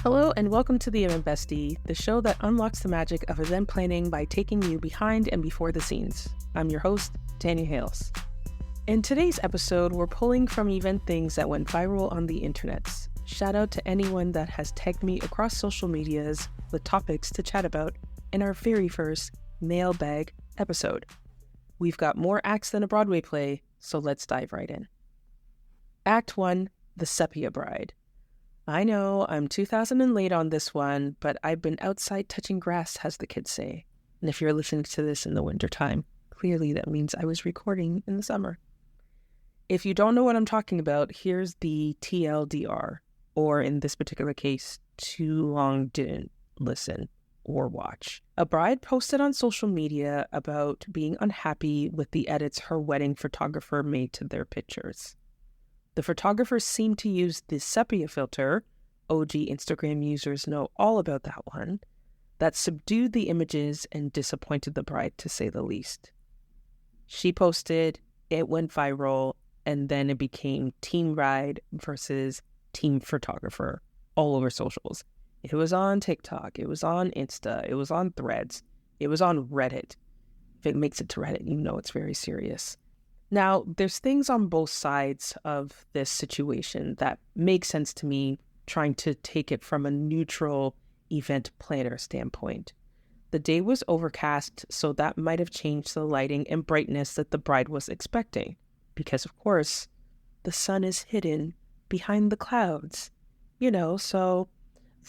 Hello and welcome to the Event Bestie, the show that unlocks the magic of event planning by taking you behind and before the scenes. I'm your host, Tanya Hales. In today's episode, we're pulling from event things that went viral on the internets. Shout out to anyone that has tagged me across social medias with topics to chat about in our very first Mailbag episode. We've got more acts than a Broadway play, so let's dive right in. Act 1, The Sepia Bride. I know I'm 2000 and late on this one, but I've been outside touching grass, as the kids say. And if you're listening to this in the wintertime, clearly that means I was recording in the summer. If you don't know what I'm talking about, here's the TLDR, or in this particular case, too long didn't listen or watch. A bride posted on social media about being unhappy with the edits her wedding photographer made to their pictures. The photographer seemed to use the sepia filter, OG Instagram users know all about that one, that subdued the images and disappointed the bride, to say the least. She posted, it went viral, and then it became Team Bride versus Team Photographer all over socials. It was on TikTok, it was on Insta, it was on Threads, it was on Reddit. If it makes it to Reddit, you know it's very serious. Now, there's things on both sides of this situation that make sense to me, trying to take it from a neutral event planner standpoint. The day was overcast, so that might have changed the lighting and brightness that the bride was expecting, because of course, the sun is hidden behind the clouds. So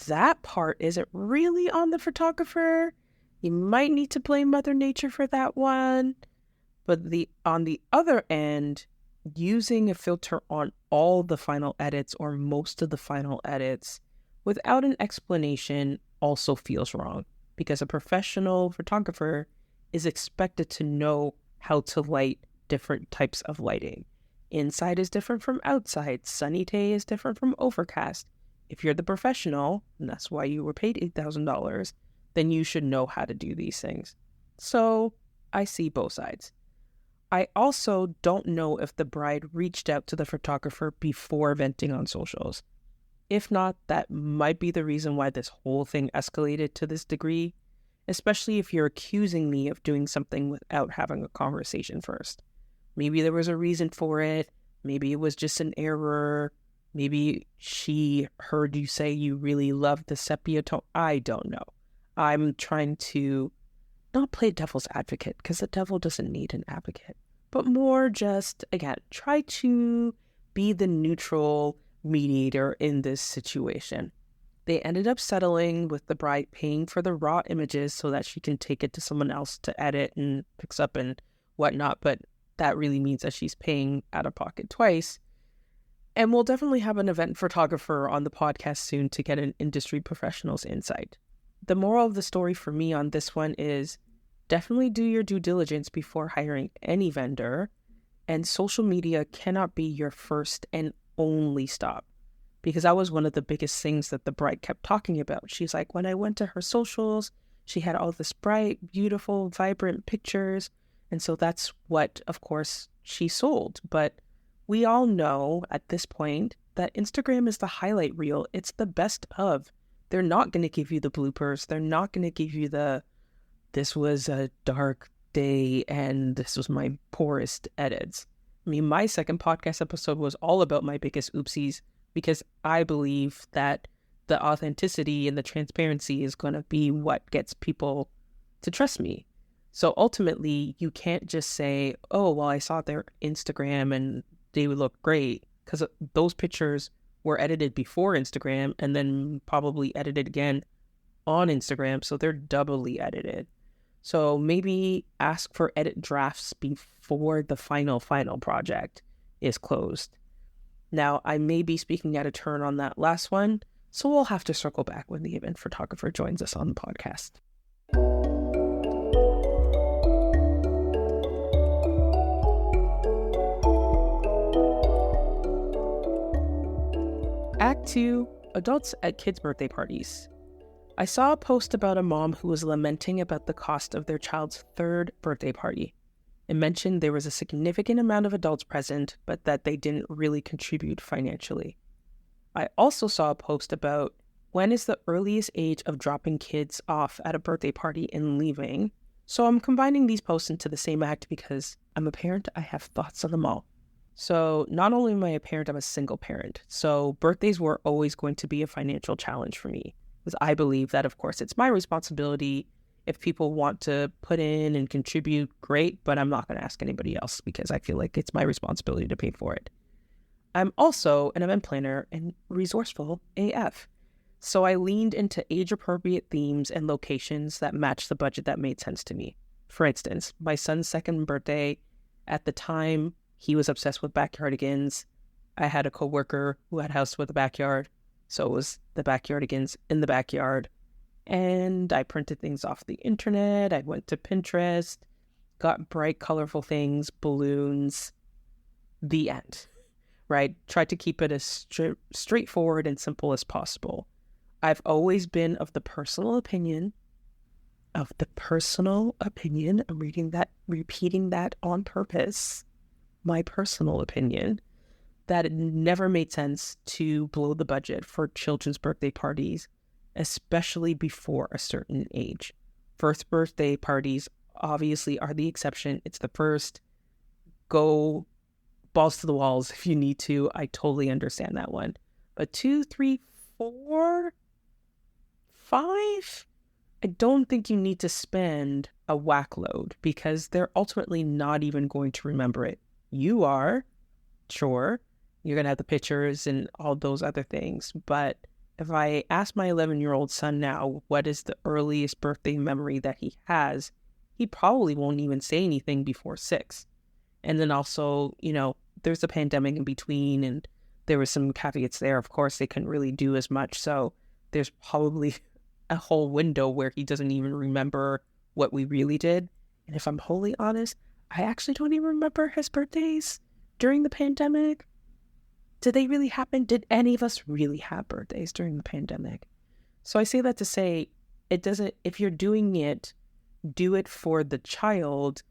that part isn't really on the photographer. You might need to blame Mother Nature for that one. But on the other end, using a filter on all the final edits or most of the final edits without an explanation also feels wrong, because a professional photographer is expected to know how to light different types of lighting. Inside is different from outside. Sunny day is different from overcast. If you're the professional, and that's why you were paid $8,000, then you should know how to do these things. So I see both sides. I also don't know if the bride reached out to the photographer before venting on socials. If not, that might be the reason why this whole thing escalated to this degree, especially if you're accusing me of doing something without having a conversation first. Maybe there was a reason for it. Maybe it was just an error. Maybe she heard you say you really love the sepia tone. I don't know. I'm trying to not play devil's advocate, because the devil doesn't need an advocate, but more just, again, try to be the neutral mediator in this situation. They ended up settling with the bride paying for the raw images so that she can take it to someone else to edit and fix up and whatnot, but that really means that she's paying out of pocket twice. And we'll definitely have an event photographer on the podcast soon to get an industry professional's insight. The moral of the story for me on this one is definitely do your due diligence before hiring any vendor, and social media cannot be your first and only stop, because that was one of the biggest things that the bride kept talking about. She's like, when I went to her socials, she had all this bright, beautiful, vibrant pictures, and so that's what, of course, she sold. But we all know at this point that Instagram is the highlight reel. It's the best of. They're not going to give you the bloopers. They're not going to give you this was a dark day and this was my poorest edits. I mean, my second podcast episode was all about my biggest oopsies, because I believe that the authenticity and the transparency is going to be what gets people to trust me. So ultimately, you can't just say, oh, well, I saw their Instagram and they would look great, because those pictures were edited before Instagram and then probably edited again on Instagram, so they're doubly edited. So maybe ask for edit drafts before the final project is closed. Now, I may be speaking out of turn on that last one, so we'll have to circle back when the event photographer joins us on the podcast. Act 2, Adults at Kids' Birthday Parties. I saw a post about a mom who was lamenting about the cost of their child's third birthday party. It mentioned there was a significant amount of adults present, but that they didn't really contribute financially. I also saw a post about when is the earliest age of dropping kids off at a birthday party and leaving? So I'm combining these posts into the same act because I'm a parent. I have thoughts on them all. So not only am I a parent, I'm a single parent. So birthdays were always going to be a financial challenge for me because I believe that, of course, it's my responsibility. If people want to put in and contribute, great, but I'm not going to ask anybody else because I feel like it's my responsibility to pay for it. I'm also an event planner and resourceful AF. So I leaned into age-appropriate themes and locations that matched the budget that made sense to me. For instance, my son's second birthday, at the time, he was obsessed with backyardigans. I had a coworker who had a house with a backyard, so it was the backyardigans in the backyard. And I printed things off the internet. I went to Pinterest, got bright, colorful things, balloons, the end, right? Tried to keep it as straightforward and simple as possible. I've always been of the personal opinion, I'm repeating that on purpose, my personal opinion, that it never made sense to blow the budget for children's birthday parties, especially before a certain age. First birthday parties obviously are the exception. It's the first. Go balls to the walls if you need to. I totally understand that one. But 2, 3, 4, 5, I don't think you need to spend a whack load because they're ultimately not even going to remember it. You are, sure, you're going to have the pictures and all those other things. But if I ask my 11-year-old son now, what is the earliest birthday memory that he has, he probably won't even say anything before 6. And then also, there's a pandemic in between and there was some caveats there. Of course, they couldn't really do as much. So there's probably a whole window where he doesn't even remember what we really did. And if I'm wholly honest, I actually don't even remember his birthdays during the pandemic. Did they really happen? Did any of us really have birthdays during the pandemic? So I say that to say, if you're doing it, do it for the child.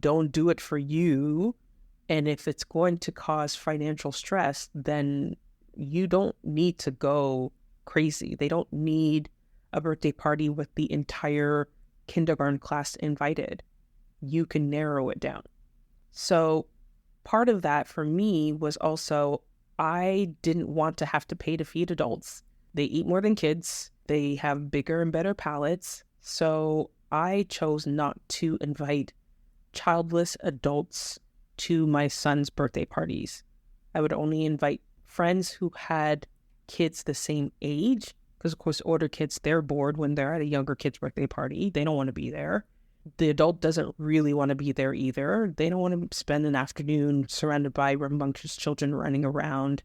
Don't do it for you. And if it's going to cause financial stress, then you don't need to go crazy. They don't need a birthday party with the entire kindergarten class invited. You can narrow it down. So part of that for me was also, I didn't want to have to pay to feed adults. They eat more than kids. They have bigger and better palates. So I chose not to invite childless adults to my son's birthday parties. I would only invite friends who had kids the same age, because of course older kids, they're bored when they're at a younger kid's birthday party. They don't want to be there. The adult doesn't really want to be there either. They don't want to spend an afternoon surrounded by rambunctious children running around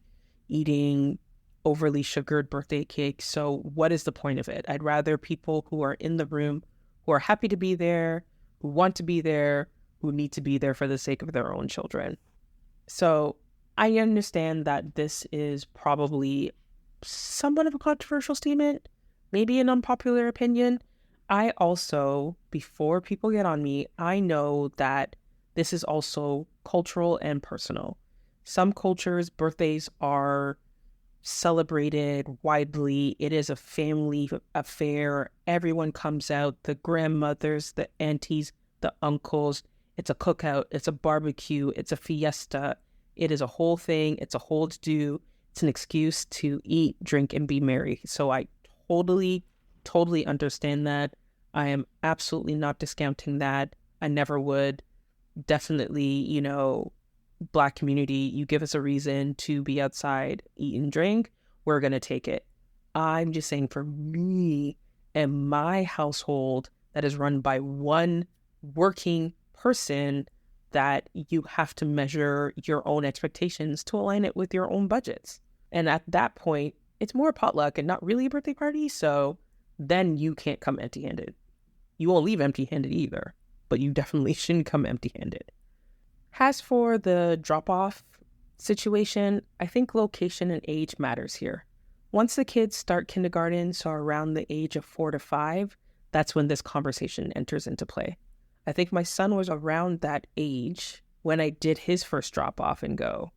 eating overly sugared birthday cake. So what is the point of it? I'd rather people who are in the room, who are happy to be there, who want to be there, who need to be there for the sake of their own children. So I understand that this is probably somewhat of a controversial statement, maybe an unpopular opinion. I also, before people get on me, I know that this is also cultural and personal. Some cultures, birthdays are celebrated widely. It is a family affair. Everyone comes out, the grandmothers, the aunties, the uncles. It's a cookout. It's a barbecue. It's a fiesta. It is a whole thing. It's a whole to-do. It's an excuse to eat, drink, and be merry. So I totally understand that. I am absolutely not discounting that. I never would. Definitely, Black community, you give us a reason to be outside, eat and drink, we're going to take it. I'm just saying for me and my household that is run by one working person, that you have to measure your own expectations to align it with your own budgets. And at that point, it's more potluck and not really a birthday party. So then you can't come empty-handed. You won't leave empty-handed either, but you definitely shouldn't come empty-handed. As for the drop-off situation, I think location and age matters here. Once the kids start kindergarten, so around the age of 4 to 5, that's when this conversation enters into play. I think my son was around that age when I did his first drop-off and go.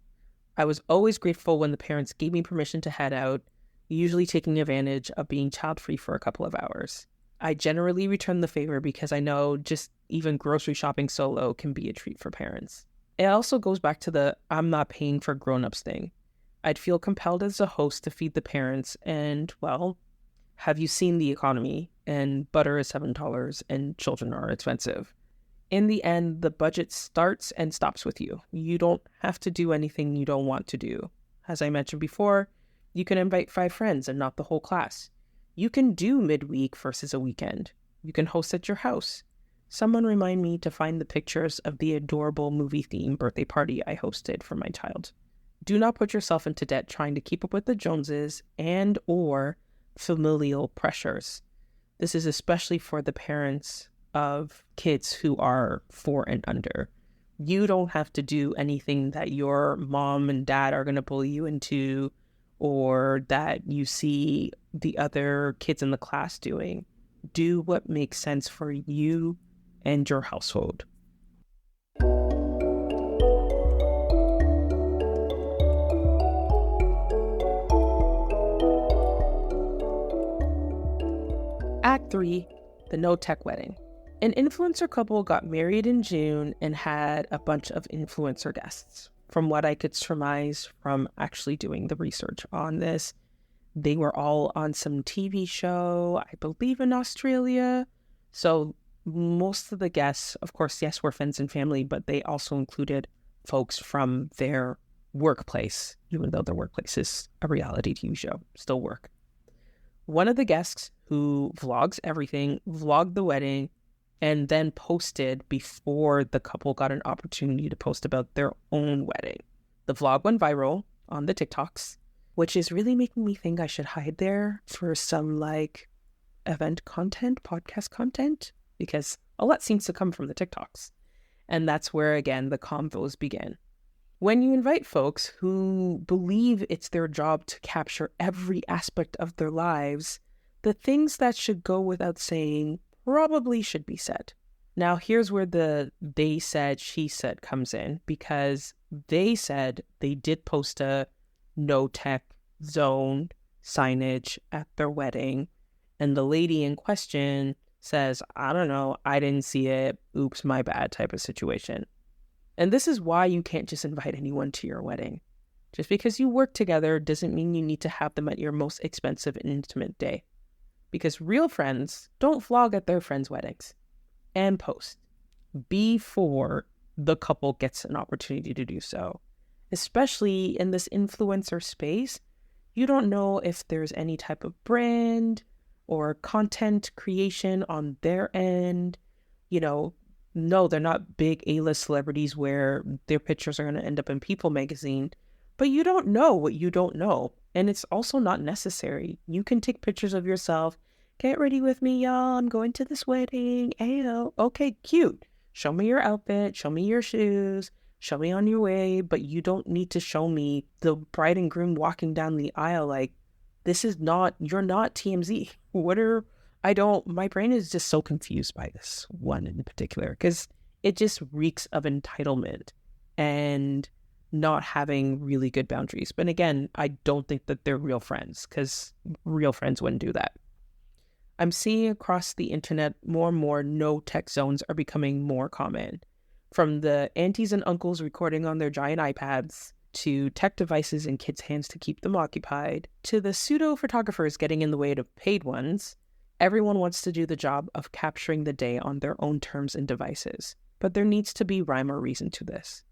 I was always grateful when the parents gave me permission to head out. usually taking advantage of being child-free for a couple of hours. I generally return the favor because I know just even grocery shopping solo can be a treat for parents. It also goes back to the I'm not paying for grown-ups thing. I'd feel compelled as a host to feed the parents and, well, have you seen the economy? And butter is $7 and children are expensive. In the end, the budget starts and stops with you. You don't have to do anything you don't want to do. As I mentioned before, you can invite 5 friends and not the whole class. You can do midweek versus a weekend. You can host at your house. Someone remind me to find the pictures of the adorable movie-themed birthday party I hosted for my child. Do not put yourself into debt trying to keep up with the Joneses and or familial pressures. This is especially for the parents of kids who are 4 and under. You don't have to do anything that your mom and dad are going to bully you into or that you see the other kids in the class doing. Do what makes sense for you and your household. Act 3, the no-tech wedding. An influencer couple got married in June and had a bunch of influencer guests. From what I could surmise from actually doing the research on this, they were all on some TV show, I believe in Australia. So most of the guests, of course, yes, were friends and family, but they also included folks from their workplace, even though their workplace is a reality TV show, still work. One of the guests, who vlogs everything, vlogged the wedding, and then posted before the couple got an opportunity to post about their own wedding. The vlog went viral on the TikToks, which is really making me think I should hide there for some event content, podcast content, because a lot seems to come from the TikToks. And that's where, again, the convos begin. When you invite folks who believe it's their job to capture every aspect of their lives, the things that should go without saying probably should be said. Now, here's where the they said, she said comes in, because they said they did post a no tech zone signage at their wedding. And the lady in question says, I don't know, I didn't see it. Oops, my bad type of situation. And this is why you can't just invite anyone to your wedding. Just because you work together doesn't mean you need to have them at your most expensive and intimate day. Because real friends don't vlog at their friends' weddings and post before the couple gets an opportunity to do so. Especially in this influencer space, you don't know if there's any type of brand or content creation on their end. No, they're not big A-list celebrities where their pictures are going to end up in People magazine, but you don't know what you don't know. And it's also not necessary. You can take pictures of yourself. Get ready with me, y'all. I'm going to this wedding. Ayo. Okay, cute. Show me your outfit. Show me your shoes. Show me on your way. But you don't need to show me the bride and groom walking down the aisle. You're not TMZ. My brain is just so confused by this one in particular because it just reeks of entitlement and not having really good boundaries. But again, I don't think that they're real friends because real friends wouldn't do that. I'm seeing across the internet more and more no tech zones are becoming more common. From the aunties and uncles recording on their giant iPads, to tech devices in kids' hands to keep them occupied, to the pseudo photographers getting in the way of paid ones. Everyone wants to do the job of capturing the day on their own terms and devices, but there needs to be rhyme or reason to this.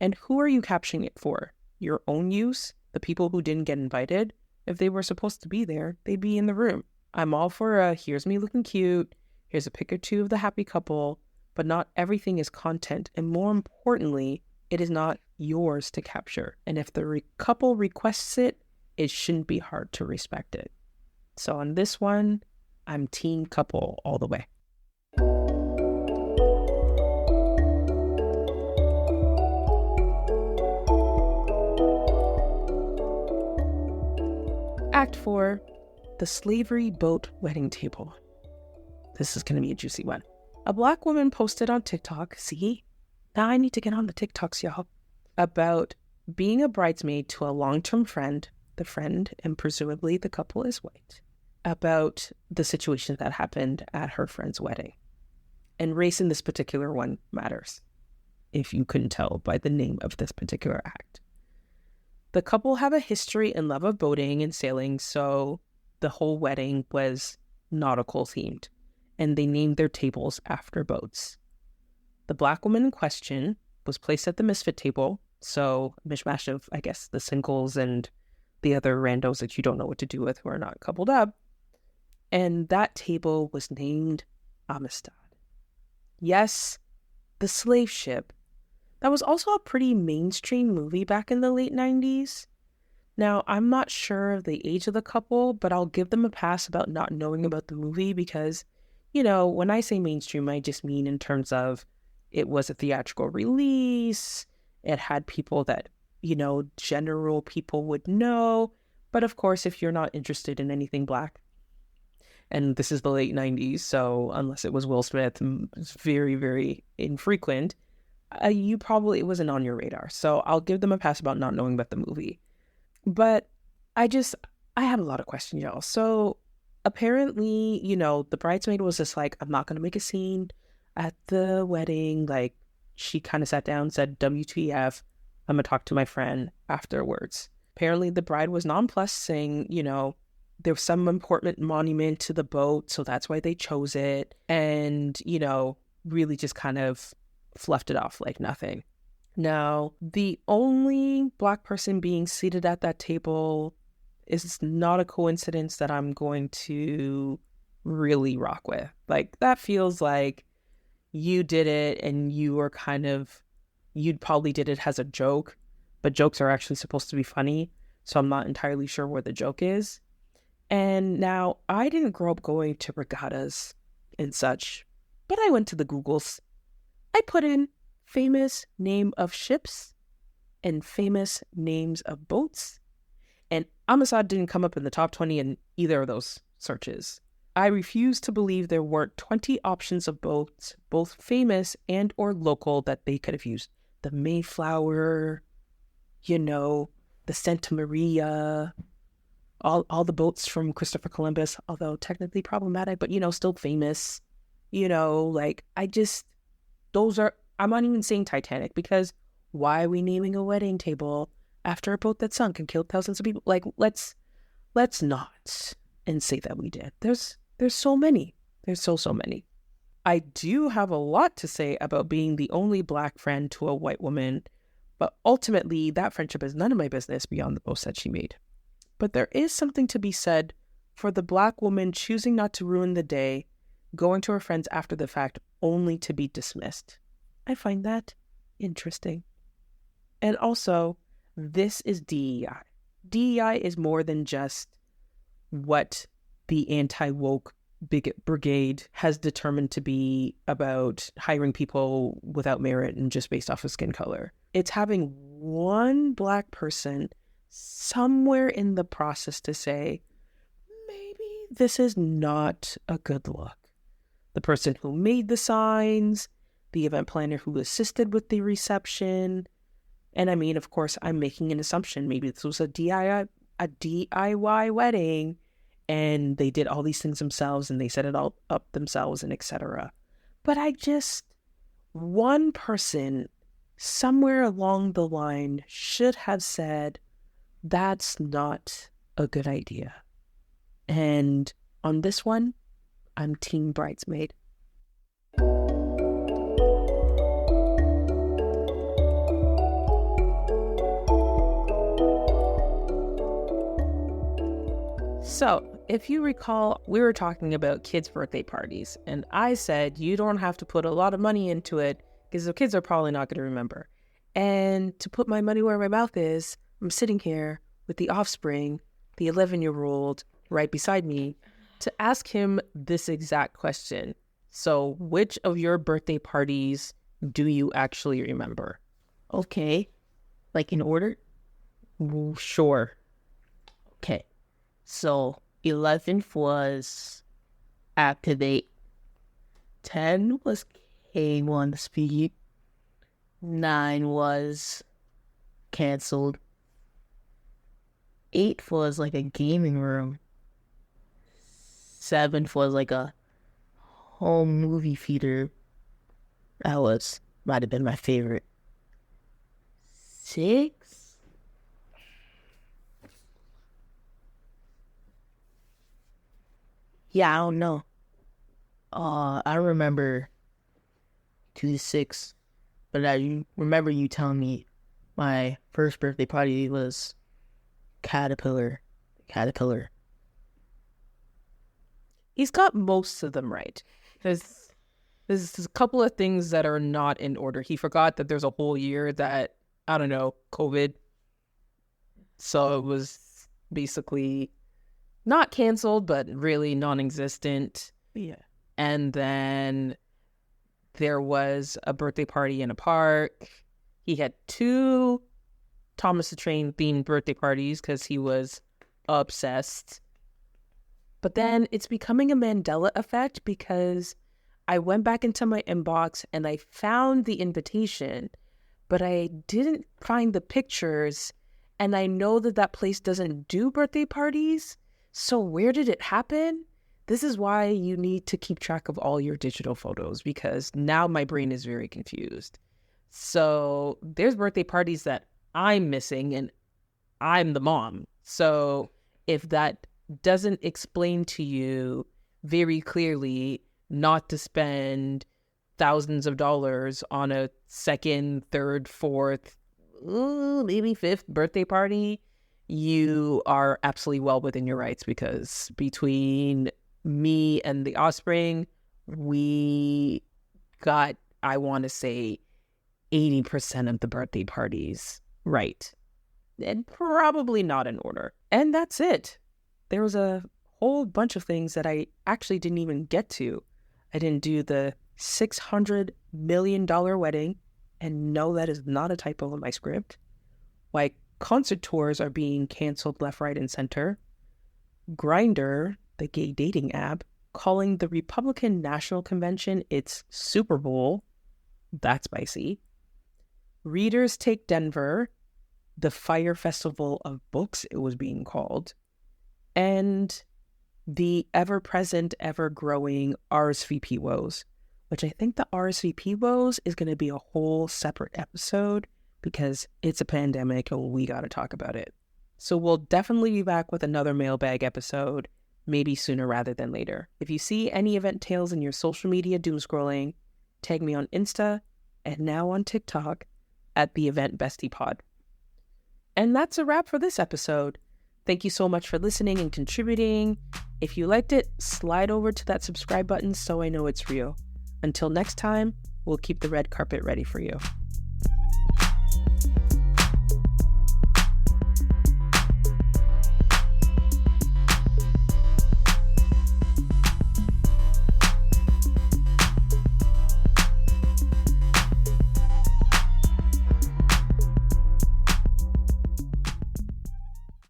And who are you capturing it for? Your own use? The people who didn't get invited? If they were supposed to be there, they'd be in the room. I'm all for here's me looking cute, here's a pic or two of the happy couple, but not everything is content, and more importantly, it is not yours to capture. And if the couple requests it, it shouldn't be hard to respect it. So on this one, I'm team couple all the way. Act 4, the slavery boat wedding table. This is going to be a juicy one. A Black woman posted on TikTok, see? Now I need to get on the TikToks, y'all, about being a bridesmaid to a long-term friend, the friend, and presumably the couple is white, about the situation that happened at her friend's wedding. And race in this particular one matters, if you couldn't tell by the name of this particular act. The couple have a history and love of boating and sailing, so the whole wedding was nautical themed, and they named their tables after boats. The Black woman in question was placed at the misfit table, so a mishmash of, I guess, the singles and the other randos that you don't know what to do with who are not coupled up. And that table was named Amistad. Yes, the slave ship. That was also a pretty mainstream movie back in the late 90s. Now, I'm not sure of the age of the couple, but I'll give them a pass about not knowing about the movie because, when I say mainstream, I just mean in terms of it was a theatrical release. It had people that, general people would know. But of course, if you're not interested in anything Black, and this is the late 90s, so unless it was Will Smith, it's very, very infrequent, it wasn't on your radar. So I'll give them a pass about not knowing about the movie. But I have a lot of questions, y'all. So apparently, the bridesmaid was just like, I'm not going to make a scene at the wedding. Like, she kind of sat down, said, WTF, I'm going to talk to my friend afterwards. Apparently, the bride was nonplussed, saying, there was some important monument to the boat, so that's why they chose it. And, really just kind of fluffed it off like nothing. Now, the only Black person being seated at that table is not a coincidence that I'm going to really rock with. Like, that feels like you did it and you'd probably did it as a joke, but jokes are actually supposed to be funny, so I'm not entirely sure where the joke is. And now, I didn't grow up going to regattas and such, but I went to the Googles. I put in famous name of ships and famous names of boats, and Amistad didn't come up in the top 20 in either of those searches. I refuse to believe there weren't 20 options of boats, both famous and or local, that they could have used. The Mayflower, the Santa Maria, all the boats from Christopher Columbus, although technically problematic, but, still famous. I'm not even saying Titanic, because why are we naming a wedding table after a boat that sunk and killed thousands of people? Like, let's not and say that we did. There's so many. There's so many. I do have a lot to say about being the only Black friend to a white woman, but ultimately that friendship is none of my business beyond the post that she made. But there is something to be said for the Black woman choosing not to ruin the day, going to her friends after the fact only to be dismissed. I find that interesting. And also, this is DEI. DEI is more than just what the anti-woke bigot brigade has determined to be about hiring people without merit and just based off of skin color. It's having one Black person somewhere in the process to say, maybe this is not a good look. The person who made the signs, the event planner who assisted with the reception. And I mean, of course, I'm making an assumption. Maybe this was a DIY wedding and they did all these things themselves and they set it all up themselves and etc. But one person somewhere along the line should have said, that's not a good idea. And on this one, I'm team bridesmaid. So, if you recall, we were talking about kids' birthday parties, and I said you don't have to put a lot of money into it because the kids are probably not going to remember. And to put my money where my mouth is, I'm sitting here with the offspring, the 11-year-old, right beside me, to ask him this exact question. So, which of your birthday parties do you actually remember? Okay. Like in order? Sure. Okay. So 11th was Activate. 10 was K1 Speed. 9 was canceled. 8th was like a gaming room. 7th was like a home movie theater. Might have been my favorite. 6? Yeah, I don't know. I remember 2 to 6, but I remember you telling me my first birthday party was Caterpillar. He's got most of them right. There's a couple of things that are not in order. He forgot that there's a whole year that, I don't know, COVID. So it was basically not canceled, but really non-existent. Yeah. And then there was a birthday party in a park. He had 2 Thomas the Train themed birthday parties because he was obsessed. But then it's becoming a Mandela effect because I went back into my inbox and I found the invitation, but I didn't find the pictures. And I know that place doesn't do birthday parties. So where did it happen? This is why you need to keep track of all your digital photos, because now my brain is very confused. So there's birthday parties that I'm missing and I'm the mom. So if that doesn't explain to you very clearly not to spend thousands of dollars on a 2nd, 3rd, 4th, maybe 5th birthday party, you are absolutely well within your rights, because between me and the offspring, we got, I want to say, 80% of the birthday parties right. And probably not in order. And that's it. There was a whole bunch of things that I actually didn't even get to. I didn't do the $600 million wedding. And no, that is not a typo in my script. Why concert tours are being canceled left, right, and center. Grindr, the gay dating app, calling the Republican National Convention its Super Bowl. That's spicy. Readers Take Denver, the Fire Festival of Books, it was being called. And the ever-present, ever-growing RSVP woes, which I think the RSVP woes is going to be a whole separate episode because it's a pandemic and we got to talk about it. So we'll definitely be back with another mailbag episode, maybe sooner rather than later. If you see any event tales in your social media doom scrolling, tag me on Insta and now on TikTok at the Event Bestie Pod. And that's a wrap for this episode. Thank you so much for listening and contributing. If you liked it, slide over to that subscribe button so I know it's real. Until next time, we'll keep the red carpet ready for you.